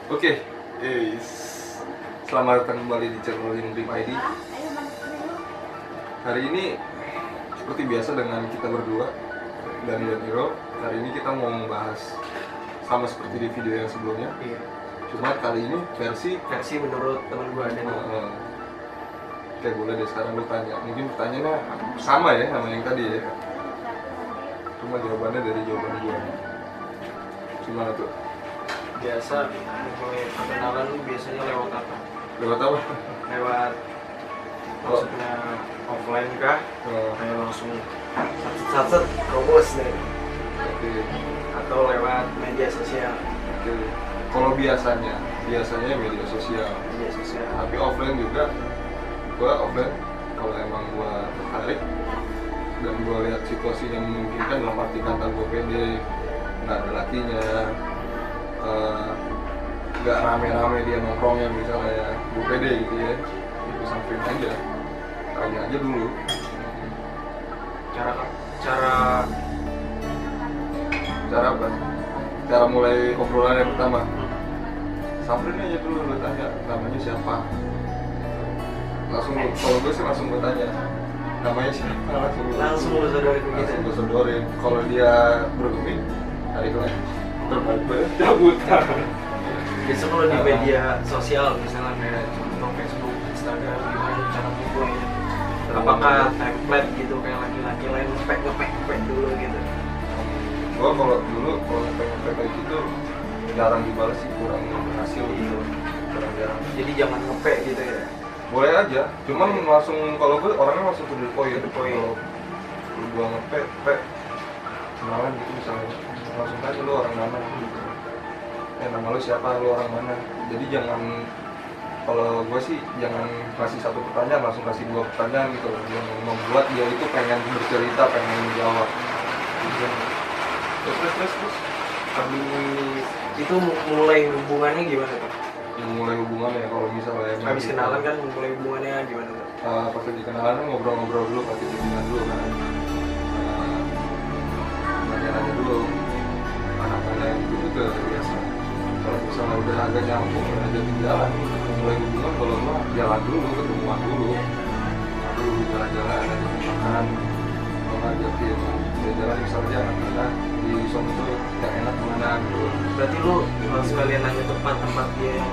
Oke, selamat datang kembali di channel Dream ID. Hari ini seperti biasa dengan kita berdua, Dani dan Hiro. Hari ini kita mau membahas sama seperti di video yang sebelumnya. Iya. Cuma kali ini versi menurut teman gue ada. Oke, boleh deh sekarang lu tanya. Mungkin pertanyaannya sama ya sama yang tadi ya. Cuma jawabannya dari jawaban gue. Gimana tuh? Biasa mulai perkenalan lu biasanya lewat apa? Lewat apa? Lewat maksudnya offline kah? Oh, Kayak langsung sat robos deh. oke. Atau lewat media sosial. Oke. Kalau biasanya media sosial. Media sosial. Tapi offline juga, gua offline kalau emang gua tertarik dan gua lihat situasinya memungkinkan, dalam arti kata gua pede, nggak ada lakinya, nggak rame-rame dia nongkrongnya misalnya ya, gua pede gitu ya, itu sampein aja, tanya aja dulu. Cara apa? Cara mulai obrolan yang pertama, samperin aja dulu, lu tanya namanya siapa. Kalau gue sih langsung gue tanya namanya siapa, Langsung lu sodorin begitu. langsung gue sodorin. Kalau dia bergeming, tarik lagi, terbalik cabut. Biasa kalau di media sosial misalnya kayak contoh Facebook, Instagram, gimana cara memulainya? Apakah template gitu kayak laki-laki lain ngepek dulu gitu? Gue kalau dulu pengen kayak gitu jarang dibalas sih, kurang berhasil gitu, jarang. Jadi jangan ngepek gitu ya. Boleh aja, cuman langsung kalau gue orangnya langsung to the point. To the point. Kalau gue ngepek kenalan gitu misalnya, langsung tanya lu orang mana gitu. Nama lu siapa, lu orang mana. Jadi jangan, kalau gue sih jangan kasih satu pertanyaan, langsung kasih dua pertanyaan gitu, yang membuat dia itu pengen bercerita, pengen menjawab gitu. Terus Itu mulai hubungannya gimana tuh? mulai hubungannya kalau misalnya emang Habis kenalan kan mulai hubungannya gimana tuh? pas lagi kenalan ngobrol-ngobrol dulu, pasti hubungan dulu kan. Nanya-nanya dulu anak-anak itu juga biasa. Kalau misalnya udah agak nyambung, udah ada di jalan, mulai hubungan kalau mah jalan dulu, ketemuan dulu, jalan-jalan, ajak makan, kalau ngajakin jalan misalnya mana di sono tuh yang enak mana gitu. Berarti lu sekalian nanya tempat dia yang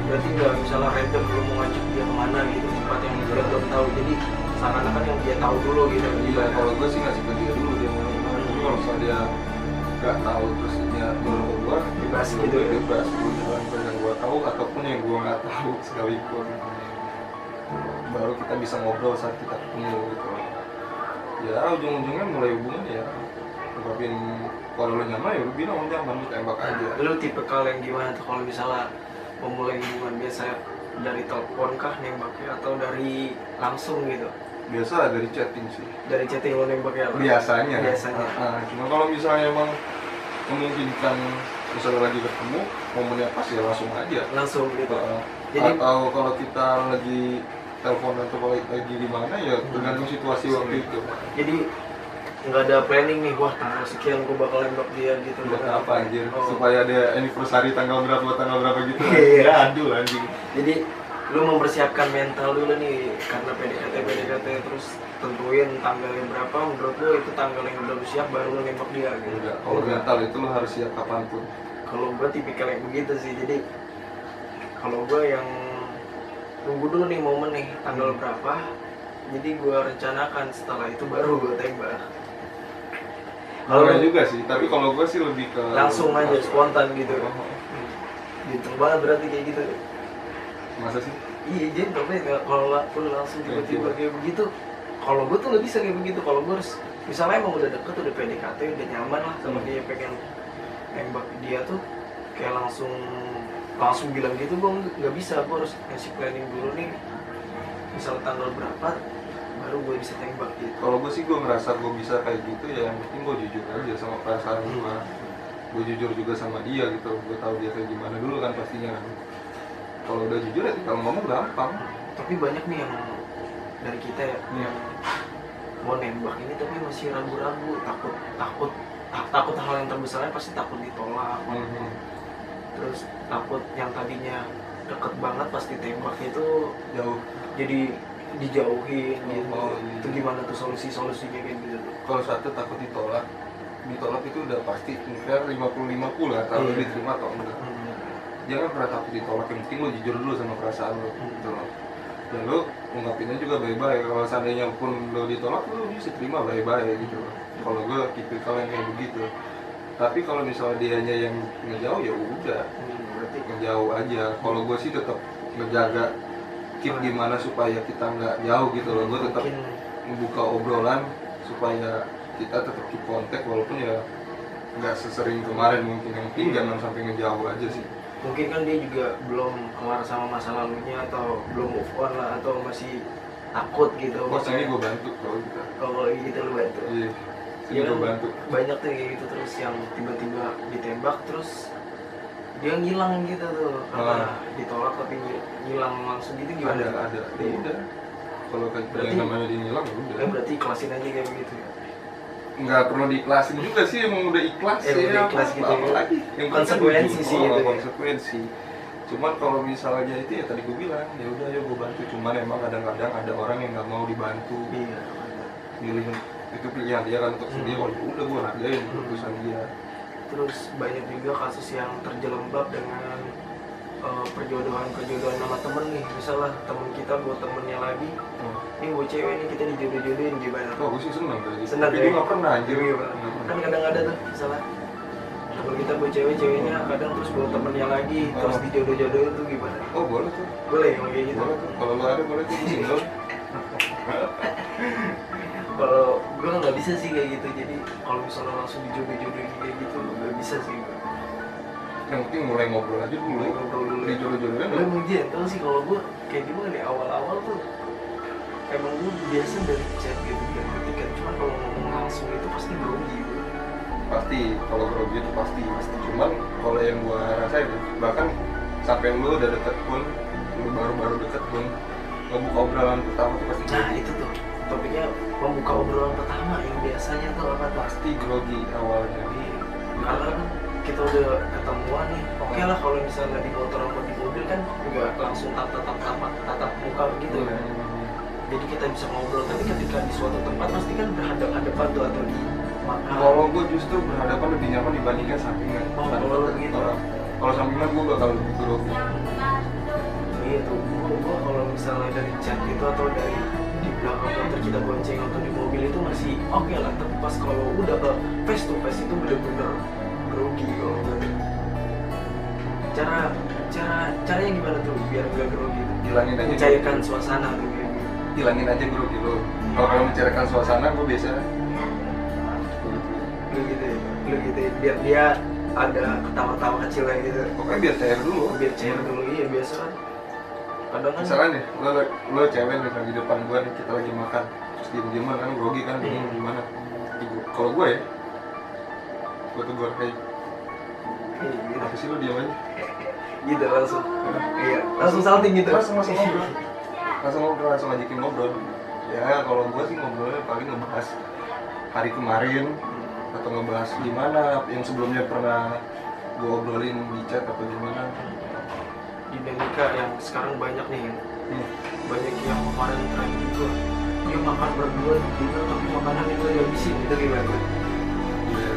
berarti nggak misalnya random lu mau ngajak dia kemana gitu, tempat yang dia belum tahu, jadi seakan-akan yang dia tahu dulu gitu. Iya, kalau gue sih ngasih ke dia dulu dia mau kemana. Tapi kalau misalnya dia nggak tahu terus dia baru ke gue, Bebas gitu ya? Bebas, gue jalan ke yang gue tahu ataupun yang gue nggak tahu sekalipun. Baru kita bisa ngobrol saat kita ketemu gitu. Ya ujung-ujungnya mulai hubungan ya. Ungkapin kalau lu nyaman ya lu bilang lu nyaman, lu tembak aja. Lu tipe yang gimana tuh kalau misalnya memulai hubungan, biasa dari telepon kah nembaknya atau dari langsung gitu? Biasa dari chatting sih. Dari chatting lu nembaknya? Biasanya. Biasanya. Cuma kalau misalnya emang memungkinkan, misalnya lagi ketemu momennya pas ya langsung aja. Langsung gitu. Jadi, atau kalau kita lagi telepon atau lagi di mana ya tergantung situasi waktu itu. Jadi nggak ada planning nih, wah tanggal sekian gue bakal nembak dia gitu. Buat apa anjir? Oh. Supaya ada anniversary tanggal berapa gitu. Iya. Ya aduh anjing. Jadi lu mempersiapkan mental dulu nih, karena PDKT terus tentuin tanggalnya berapa, menurut lu itu tanggal yang udah lu siap baru lu nembak dia gitu. Enggak, kalau mental itu lo harus siap kapanpun. Kalau gue tipikal yang begitu sih, jadi kalau gue yang tunggu dulu nih momen nih tanggal berapa, jadi gue rencanakan, setelah itu baru gue tembak. Kalau juga sih, tapi kalau gue sih lebih ke langsung aja spontan gitu. Gitu banget berarti kayak gitu. Masa sih? Iya, jadi tapi kalau lu langsung tiba-tiba kayak begitu, kalau gue tuh nggak bisa kayak begitu. Kalau gue harus misalnya emang udah deket, udah PDKT, udah nyaman lah sama dia, pengen nembak dia tuh kayak langsung bilang gitu, gue nggak bisa. Gue harus ngasih planning dulu nih, misal tanggal berapa baru gue bisa tembak gitu. Kalau gue sih, gue ngerasa gue bisa kayak gitu ya, yang penting gue jujur aja sama perasaan gue. Gue jujur juga sama dia gitu, gue tahu dia kayak gimana dulu kan pastinya kan. Kalau udah jujur ya tinggal ngomong gampang. Tapi banyak nih yang dari kita ya, yang mau nembak ini tapi masih ragu-ragu, takut hal yang terbesarnya pasti takut ditolak. Terus terus takut yang tadinya deket banget pas ditembak itu jauh. jadi dijauhin gitu. Oh, iya. Itu gimana tuh solusinya kayak gitu tuh? Kalau satu takut ditolak itu udah pasti fair 50-50 lah kalau Iya. diterima atau enggak. Jangan pernah takut ditolak, yang penting lo jujur dulu sama perasaan lo gitu loh. Dan lo ungkapinnya juga baik-baik. Kalau seandainya pun lo ditolak, lo bisa terima baik-baik gitu loh. Kalau gue tipikal yang kayak begitu. Tapi kalau misalnya dianya yang ngejauh ya udah, berarti ngejauh aja. Kalau gue sih tetap ngejaga keep gimana supaya kita nggak jauh gitu loh. Gue tetap Mungkin membuka obrolan supaya kita tetap keep kontak walaupun ya nggak sesering kemarin mungkin. Yang penting jangan sampai ngejauh aja sih. mungkin kan dia juga belum kelar sama masa lalunya atau belum move on lah atau masih takut gitu. Bos ini gue bantu kalau kita. kalau gitu lu bantu. Iya, Iya ini gue kan, bantu. banyak tuh kayak gitu terus yang tiba-tiba ditembak terus dia ngilang gitu tuh karena ditolak tapi ngilang langsung gitu gimana? Ada. Ya udah. Kalau kayak Berarti- yang namanya dia ngilang ya udah. Berarti ikhlasin aja kayak begitu ya. Nggak perlu diiklasin juga sih, emang udah ikhlas Udah ikhlas gitu ya. apalagi yang Konsekuensi penting sih kan itu ya. konsekuensi. Cuman kalau misalnya itu ya tadi gue bilang ya udah ya gue bantu, cuman emang kadang-kadang ada orang yang nggak mau dibantu, Iya. milih itu pilihan dia kan untuk sendiri. Oh ya udah gue hargain keputusan dia. Terus banyak juga kasus yang terjelembab dengan perjodohan sama temen nih. Misalnya temen kita buat temennya lagi, ini buat cewek nih kita dijodoh-jodohin gimana? Oh gue sih seneng kayak gitu. Seneng Tapi ya? gue nggak pernah anjir. Iya, Nggak pernah. kan kadang ada tuh misalnya kalau kita buat ceweknya kadang terus bawa temennya lagi terus dijodoh-jodohin tuh gimana? Oh boleh tuh. Boleh kalau kayak gitu? Boleh tuh. Kalau lo ada boleh tuh single. Kalau gue nggak bisa sih kayak gitu, jadi kalau misalnya langsung dijodoh-jodohin kayak gitu nggak bisa sih gue. Yang penting mulai ngobrol aja dulu. Ngobrol dulu. Dijodoh-jodohin Gue emang gentle sih kalau gue kayak gimana nih awal-awal tuh emang gue biasa dari chat gitu dan ketika cuma kalau ngomong langsung itu pasti grogi gue. pasti. Kalau grogi itu pasti. Cuman kalau yang gua rasain bahkan sampai lu udah deket pun, lu baru deket pun, ngebuka obrolan pertama tuh pasti Nah grogi. itu tuh topiknya membuka obrolan pertama yang biasanya tuh apa tuh? Pasti grogi awalnya. Karena kan kita udah ketemuan nih, oke lah kalau misalnya di motor atau di mobil kan nggak langsung tatap muka gitu kan. Jadi kita bisa ngobrol, tapi ketika di suatu tempat pasti kan berhadapan-hadapan tuh atau di makan. Kalau gua justru berhadapan lebih nyaman dibandingkan sampingan. Oh, Tanpa kalau deket gitu. orang. Kalau sampingan gua bakal lebih grogi. Iya tuh, gua kalau misalnya dari chat gitu atau dari di belakang motor kita bonceng atau di mobil itu masih oke lah, tapi pas kalau udah ke face to face itu bener-bener grogi kalau gue. Caranya gimana tuh biar gak grogi tuh? Hilangin aja. Mencairkan suasana tuh kayak gitu. Hilangin aja grogi lu. Kalau menceritakan suasana gua biasa Lu gitu ya, biar dia ada ketawa-tawa kecil kayak gitu. pokoknya biar cair dulu. Biar cair dulu, iya biasa kan. Kadang kan Misalnya nih, lo cewek nih lagi depan gua nih, kita lagi makan, terus diem-dieman kan grogi kan, bingung gimana. Kalau gue ya, gue tegur kayak, gitu. apa sih lo diam aja? Gitu langsung. Iya, langsung salting gitu. Langsung ngobrol, langsung ajakin ngobrol. Ya kalau gue sih ngobrolnya paling ngebahas hari kemarin, atau ngebahas gimana yang sebelumnya pernah gue obrolin di chat atau gimana. Dinamika yang sekarang banyak nih kan. Banyak yang kemarin terakhir juga dia makan berdua gitu tapi makanan itu dihabisin gitu gimana? Iya,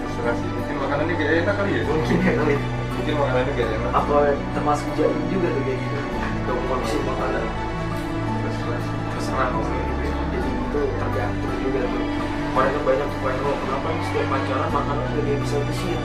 terserah sih. Mungkin makanannya gak enak kali ya? Mungkin ya kali. Mungkin makanannya gak enak. Apa termasuk jaim juga tuh kayak gitu? Gak mau habisin makanan. Terserah kalau kayak gitu ya. Jadi itu tergantung juga tuh. Kemarin kan banyak tuh viral, kenapa nih setiap pacaran makanan udah dia bisa habisin?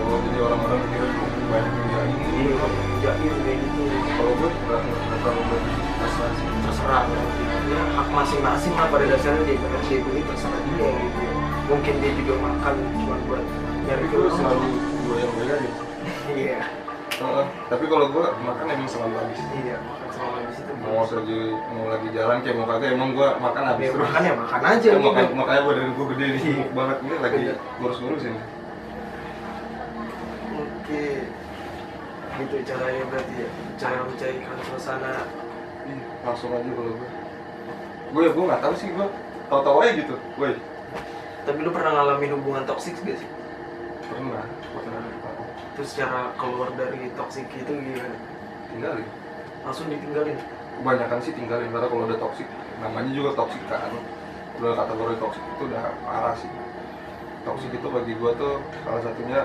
Oh, jadi orang-orang mikirnya banyak yang ini. Iya, jaim kayak gitu. Kalau gue nggak terlalu berasa sih. Terserah berarti ya hak masing-masing lah pada dasarnya dia benar dia beli terserah dia gitu ya. Mungkin dia juga makan cuma buat nyari Itu keuntungan. selalu gue yang beda deh. Iya Tapi kalau gue makan emang selalu habis. iya makan sama habis itu Mau lagi jalan kayak mau kagak emang gue makan habis ya, terus. makan ya makan aja Ya, gitu. makanya badan gue gede nih, Iya. gemuk banget ini lagi Bener. ngurus-ngurusin. Oke gitu caranya berarti ya, cara mencairkan suasana. Langsung aja kalau gue nggak tahu sih, gue tahu-tahu aja gitu. Tapi lu pernah ngalamin hubungan toksik gak sih? Pernah. Terus cara keluar dari toxic itu gimana? Tinggalin. Langsung ditinggalin? Kebanyakan sih tinggalin, karena kalau udah toksik, namanya juga toksik kan, udah kategori toksik itu udah parah sih. Toksik itu bagi gue tuh salah satunya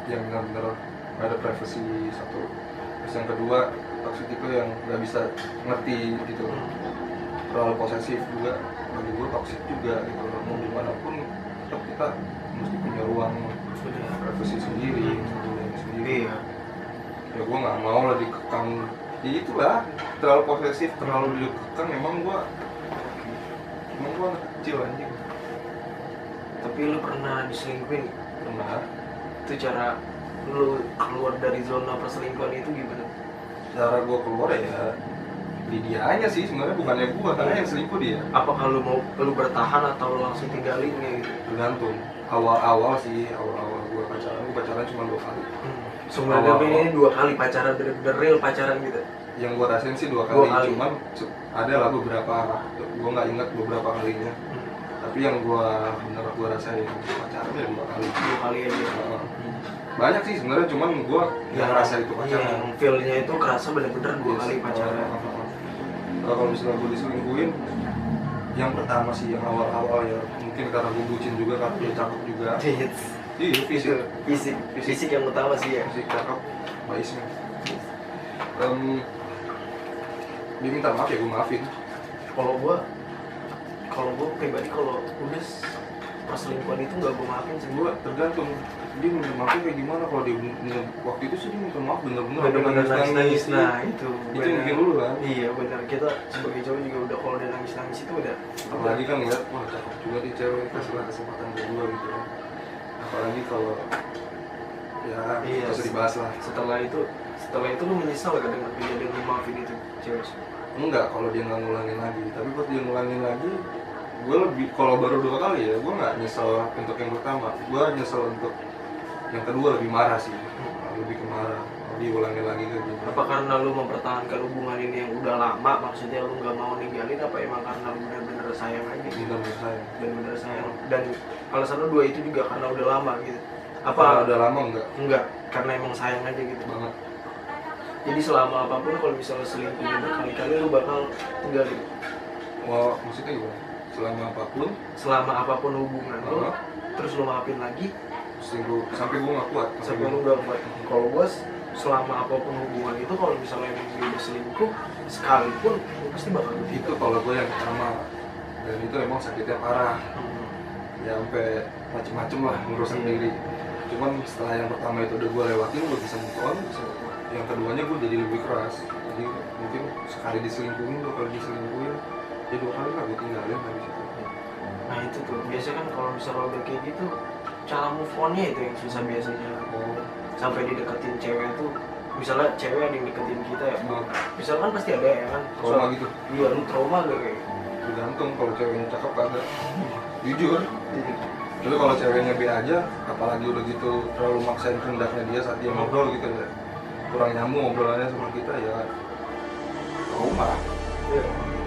yang benar-benar gak ada privasi satu. Terus yang kedua, toksik itu yang gak bisa ngerti gitu, terlalu posesif juga bagi gue toksik juga gitu. Mau gimana pun tetap kita mesti punya ruang privasi sendiri, sendiri. Iya. Ya gue nggak mau lah dikekang, ya itulah terlalu posesif, terlalu dikekang. Emang gue anak kecil anjing. Tapi lu pernah diselingkuhin? Pernah. Itu cara lu keluar dari zona perselingkuhan itu gimana? Cara gue keluar ya di dianya sih sebenarnya, bukannya gue, karena yang selingkuh dia. Apakah lu mau lu bertahan atau lu langsung tinggalin kayak gitu? Tergantung. Awal-awal gue pacaran cuma 2 kali. Sebenarnya ini 2 kali pacaran, bener-bener real pacaran gitu. Yang gue rasain sih 2 kali, cuman ada lah beberapa, gue nggak ingat beberapa kalinya. Tapi yang gue rasain pacaran ya 2 kali. 2 kali aja. Banyak sih sebenarnya, cuman gue yang rasa itu pacaran. Yang feel-nya itu kerasa bener-bener 2 kali pacaran. Kalau misalnya gue diselingkuhin, yang pertama sih yang awal-awal ya, mungkin karena gue bucin juga, karena dia cakep juga. Iya, fisik yang utama sih ya. Fisik cakep, baisnya. Dia minta maaf ya gue maafin. Kalau gue pribadi kalau udah perselingkuhan itu nggak gue maafin sih. Gue tergantung dia minta maafnya kayak gimana. Kalau dia waktu itu sih dia minta maaf bener-bener nangis. Nah itu mungkin dulu kan. Iya benar, kita sebagai cowok juga udah kalau udah nangis itu udah. Apalagi kan ngeliat, wah cakep juga nih cewek, kasihlah kesempatan kedua gitu kan. Apalagi kalau ya iya, bisa dibahas lah. Setelah itu lu menyesal gak dengan kejadian lu maafin itu cewek? Enggak, kalau dia nggak ngulangin lagi. Tapi pas dia ngulangin lagi, gue lebih, kalau baru 2 kali ya, gue nggak nyesel untuk yang pertama. Gue nyesel untuk yang kedua, lebih marah sih, lebih ke marah. Dia ulangin lagi kayak gitu. Apa karena lu mempertahankan hubungan ini yang udah lama, maksudnya lu nggak mau ninggalin, apa emang karena lu bener-bener sayang aja? Bener-bener sayang. Bener-bener sayang. Dan alasan lu 2 itu juga karena udah lama gitu? Apa udah lama enggak? Enggak, karena emang sayang aja gitu. Banget. Jadi selama apapun, kalau misalnya selingkuh berkali-kali lu bakal tinggalin? Wah, maksudnya gimana? Selama apapun hubungan lu, terus lu maafin lagi? Selingkuh sampai gue nggak kuat. Sampai lu nggak kuat. Kalau gue selama apapun hubungan itu, kalau misalnya emang dia udah selingkuh sekalipun, gue pasti bakal itu. Kalau gue yang pertama, dan itu emang sakitnya parah. Ya sampai macem-macem lah ngurusin diri. Cuman setelah yang pertama itu udah gue lewatin, gue bisa move on. Yang keduanya gue jadi lebih keras. Jadi mungkin sekali diselingkuhin, 2 kali diselingkuhin, ya 2 kali lah gue tinggalin habis itu. Nah itu tuh, biasanya kan kalau misalnya udah kayak gitu, cara move on-nya itu yang susah biasanya. Sampai dideketin cewek tuh, misalnya cewek ada yang deketin kita ya, misalnya kan pasti ada ya kan trauma gitu. Iya, lu trauma gak kayak? Tergantung, kalau ceweknya cakep kagak. Jujur. Tapi kalau ceweknya B aja, apalagi udah gitu terlalu maksain kehendaknya dia saat dia ngobrol gitu ya, kurang nyambung ngobrolannya sama kita ya trauma. Iya.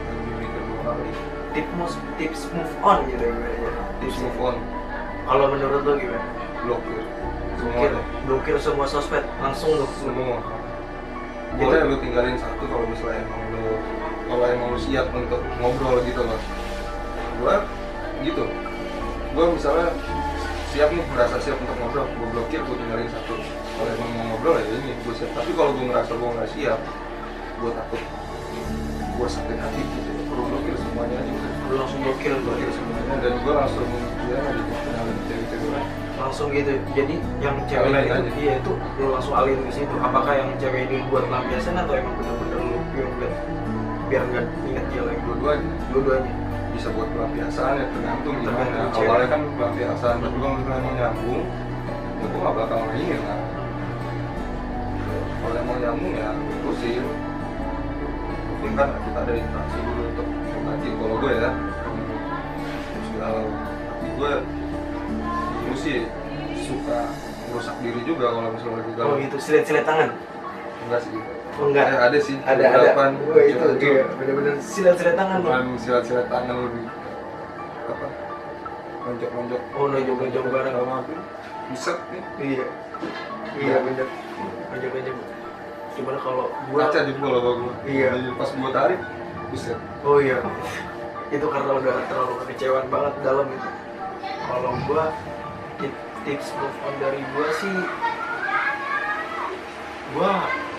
Lebih mikir 2 kali. Tips move on gitu ya? Tips move on. Kalau menurut lo gimana? Blokir semua sosmed langsung lo. Semua. Boleh lu tinggalin satu kalau misalnya emang lu siap untuk ngobrol gitu loh. Gua gitu. Gua misalnya merasa siap untuk ngobrol, gua blokir, gua tinggalin satu. Kalau emang mau ngobrol ya ini gua siap. Tapi kalau gua ngerasa gua nggak siap, gua takut gua sakit hati gitu, gua blokir semuanya aja. Lu langsung blokir semuanya, dan gua langsung kenalin cewek-cewek langsung gitu. Jadi yang cewek itu dia itu lu langsung alihin ke situ. Apakah yang cewek ini buat lampiasan atau emang bener-bener lu biar nggak inget dia lagi? Dua-duanya bisa buat pelampiasan ya, tergantung gimana. Awalnya kan pelampiasan, tapi kalau misalnya emang nyambung ya gue gak bakal mainin lah. Kalau emang nyambung ya terusin. Mungkin kan kita ada interaksi dulu untuk mengkaji. Kalau gue ya gue dulu sih suka merusak diri juga kalau misalnya lagi galau. Oh gitu, silet tangan? Enggak sih. Enggak. Ada sih. Ada. Itu dia bener-bener silet tangan. Bukan silet tangan, lebih apa? Lonjok-lonjok. Oh, lonjok bareng. Bisa nih. Iya. Iya bener. Aja. Gimana kalau gua kaca jebol apa gua. Iya. Jadi pas gua tarik, buset. Oh iya. Itu karena udah terlalu kekecewaan banget dalam itu. Kalau gua tips move on dari gua sih, gua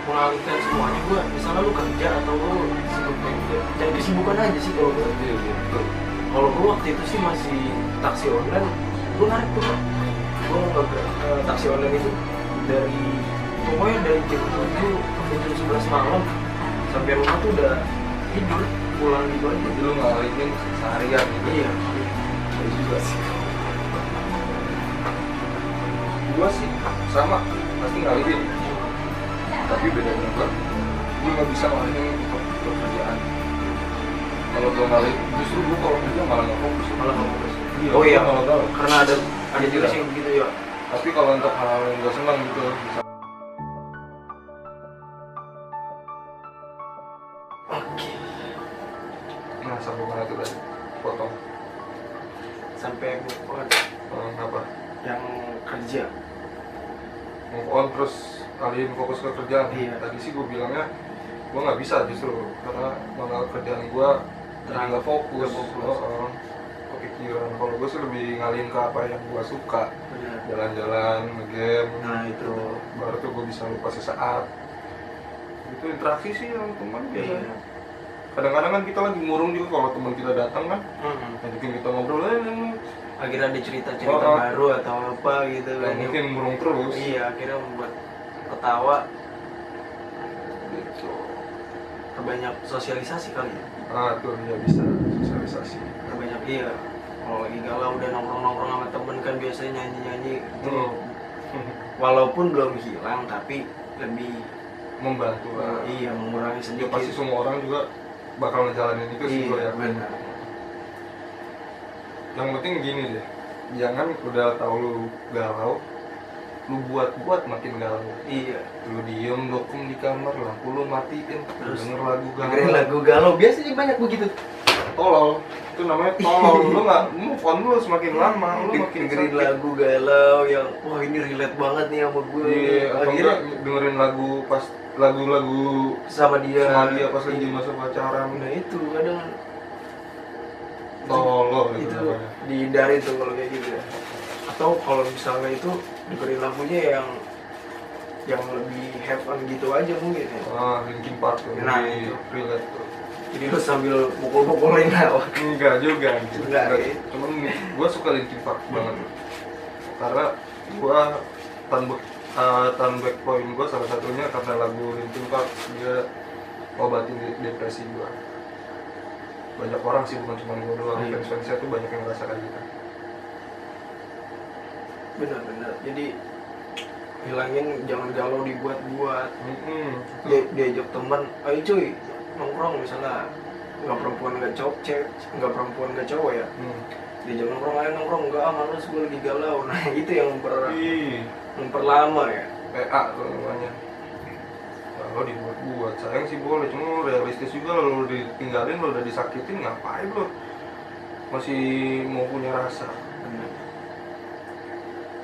mengalihkan semuanya. Gua misalnya lu kerja atau lu sibuk kerja, jangan kesibukan aja sih kalau gua. Iya betul. Kalau gua waktu itu sih masih taksi online, gua narik tuh Pak. Gua taksi online itu dari pokoknya dari jam 7 sampai jam 11 malam sampai rumah tuh udah tidur, pulang gitu aja. Jadi lu ngalihin seharian gitu. Iya, Iya juga sih. Gua sih sama, pasti ngalihin. Tapi bedanya gua nggak bisa ngalihin untuk pekerjaan. Kalau gua ngalihin, justru gua kalau kerja malah nggak fokus. malah nggak fokus. Iya, Oh iya, malah galau. karena ada Iya. tugas yang begitu ya. Tapi kalau untuk hal yang gua senang gitu, Oke, nah sampai mana tuh tadi? Potong. sampai move on Apa? yang kerja. Move on terus kalian fokus ke kerjaan. Iya. Tadi sih gue bilangnya gue nggak bisa justru karena malah kerjaan gue jadi nggak fokus. Nggak fokus. Kepikiran. Kalau gue sih lebih ngalihin ke apa yang gue suka. Benar. Jalan-jalan, nge-game. Nah itu. Baru tuh gue bisa lupa sesaat. Itu interaksi sih sama teman biasanya. Iya. Kadang-kadang kan kita lagi murung juga kalau teman kita datang kan, Hmm. ngajakin kita ngobrol, Akhirnya ada cerita-cerita Oh. baru atau apa gitu nggak kan. mungkin murung terus. Iya, akhirnya membuat ketawa, Gitu. perbanyak sosialisasi kali ya. Ah tuh dia bisa sosialisasi. Perbanyak iya. Kalau lagi galau udah nongkrong-nongkrong sama temen kan biasanya nyanyi-nyanyi gitu. Walaupun belum hilang tapi lebih Membantu lah. iya mengurangi Ya sedikit. pasti semua orang juga bakal ngejalanin itu sih gue Iya, yakin. benar. Yang penting gini deh, jangan udah tahu lu galau, lu buat makin galau. Iya. Lu diem dokum di kamar, lampu lu matiin, Terus denger lagu galau. dengerin lagu galau biasanya banyak begitu. Tolol, itu namanya tolol. Lu nggak move on lu semakin lama, lu makin Dengerin sakit. lagu galau yang wah ini relate banget nih sama gue. Iya, atau Akhirnya enggak dengerin lagu-lagu sama dia. pas lagi masa pacaran. Nah itu kadang Tolol itu namanya. dihindari tuh kalau kayak gitu ya. Atau kalau misalnya itu dengerin lagunya yang lebih have fun gitu aja mungkin ya. Linkin Park tuh, Nah, lebih itu. relate tuh. Jadi lu sambil pukul-pukulin lah. Enggak juga anjir. Enggak, Enggak. ya. Cuman gue suka Linkin Park banget. Karena gue turn back point gue salah satunya karena lagu Linkin Park dia obatin depresi gue. Banyak orang sih, bukan cuma gue doang. Iya. Fans-fansnya tuh banyak yang ngerasa kayak gitu. Benar-benar. Jadi hilangin, jangan galau dibuat-buat. Itu. Diajak teman, ayo cuy nongkrong misalnya, nggak perempuan nggak cowok ya. Diajak nongkrong, ayo nongkrong, enggak males gue lagi galau. Nah itu yang Ih, memperlama ya. PA tuh namanya. Kalau dibuat-buat, sayang sih boleh, cuma lu realistis juga lo ditinggalin, lo udah disakitin, ngapain lo masih mau punya rasa?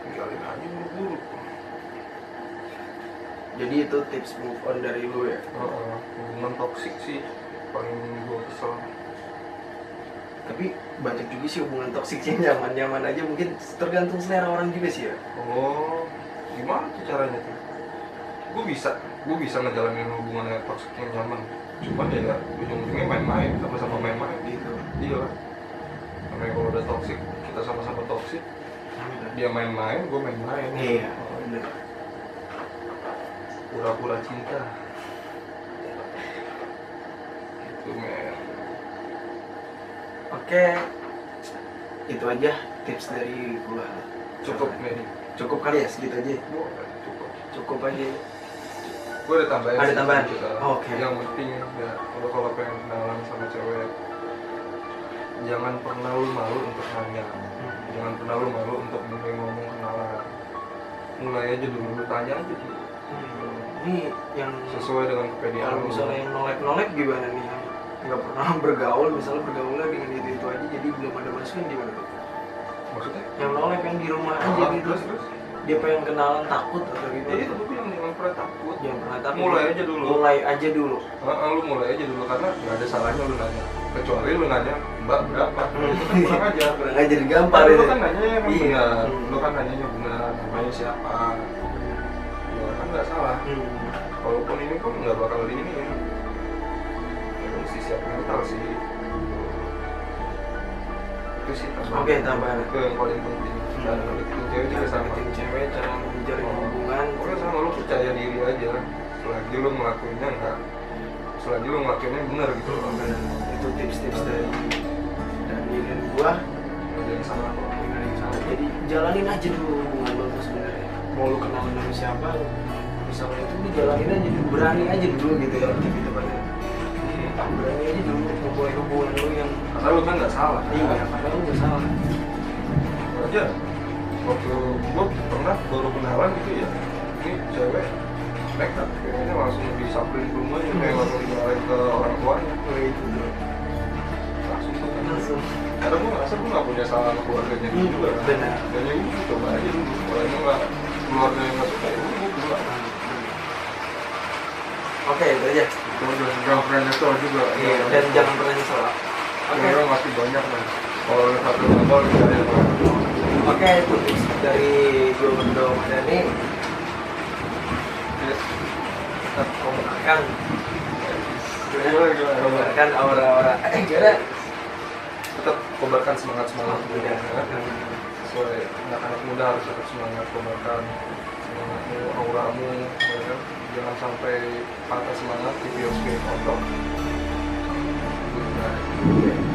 Tinggalin aja buru-buru. Jadi itu tips move on dari lu ya. Hubungan toksik sih paling gue kesel. Tapi banyak juga sih hubungan toksik yang nyaman-nyaman aja, mungkin tergantung selera orang juga sih ya. Oh, gimana tuh caranya tuh? Gue bisa ngejalanin hubungan yang toksik yang nyaman. Cuman ya ujung-ujungnya main-main, sama-sama main-main gitu. Iya lah. Namanya kalau udah toksik, kita sama-sama toksik. Dia main-main, gue main-main. Iya, bener. Pura-pura cinta. Itu men. Oke, itu aja tips dari gua. Cukup nih. Cukup kali ya segitu aja. Boleh, cukup. Cukup aja. Gue ada tambahan. Ada sih, tambahan? gitu. Oke. Yang penting ya, kalau pengen kenalan sama cewek, jangan pernah lu malu untuk nanya. Jangan pernah lu malu untuk mulai ngomong kenalan. Mulai aja dulu, lu tanya aja dulu. Ini yang Sesuai dengan kepedean kalau lu. misalnya yang nolek gimana nih? Yang nggak pernah bergaul, misalnya bergaulnya dengan itu jadi belum ada masukan gimana tuh? Maksudnya? Yang nolek yang di rumah aja gitu. Terus? dia pengen kenalan takut atau Ya gimana? itu gue bilang jangan pernah takut. Jangan pernah takut. Mulai aja dulu. Mulai aja dulu. Lu mulai aja dulu karena nggak ada salahnya lu nanya. Kecuali lu nanya mbak berapa? Itu kan kurang ajar. Kurang aja digampar Lu itu. kan nanya yang Iya. benar. Lu kan nanyanya benar. Namanya siapa? Ya kan nggak salah. Walaupun ini kok nggak bakal ini ya. Lu mesti siap mental sih. Itu sih tambahan. Oke, tambahan. Itu yang paling penting. Dan deketin cewek juga sama. Deketin cewek, cara menjalin hubungan. Pokoknya sama lu percaya diri aja. Selagi lu ngelakuinnya enggak, selagi lu ngelakuinnya benar gitu loh. Itu tips-tips dari diri gua. Nggak ada yang salah kok. Nggak ada yang salah. Jadi jalanin aja dulu hubungan lo tuh sebenarnya. Mau lu kenal sama siapa, misalnya itu dijalanin aja dulu, berani aja dulu gitu ya gitu pada. Berani aja dulu memulai hubungan lu yang Karena lu kan nggak salah. iya, karena lu nggak salah. Aja waktu gua pernah baru kenalan gitu ya, ini cewek nekat kayaknya langsung disamperin ke rumahnya, kayak langsung dimarahin ke orang tuanya. Oh itu tuh. Langsung tuh kan. Langsung. Karena gua ngerasa gua nggak punya salah sama keluarganya dia juga kan. Benar. Dan ya gua coba aja dulu. Kalau emang nggak keluarga yang nggak suka ya gua pulang. Oke, itu aja. Itu aja jangan pernah nyesel juga. Iya, dan jangan pernah nyesel. Oke. Oke, masih banyak nih. Kalau ada satu gagal dicari yang lain. Oke, itu tips dari gue berdua sama Dani. Yes. Tetap komunikasikan, Gimana? komunikasikan aura-aura. Gimana? Tetap kobarkan semangat Iya. sesuai anak-anak muda harus tetap semangat, kobarkan semangatmu, auramu, ya kan? Jangan sampai patah semangat, keep your spirit on top. Good night.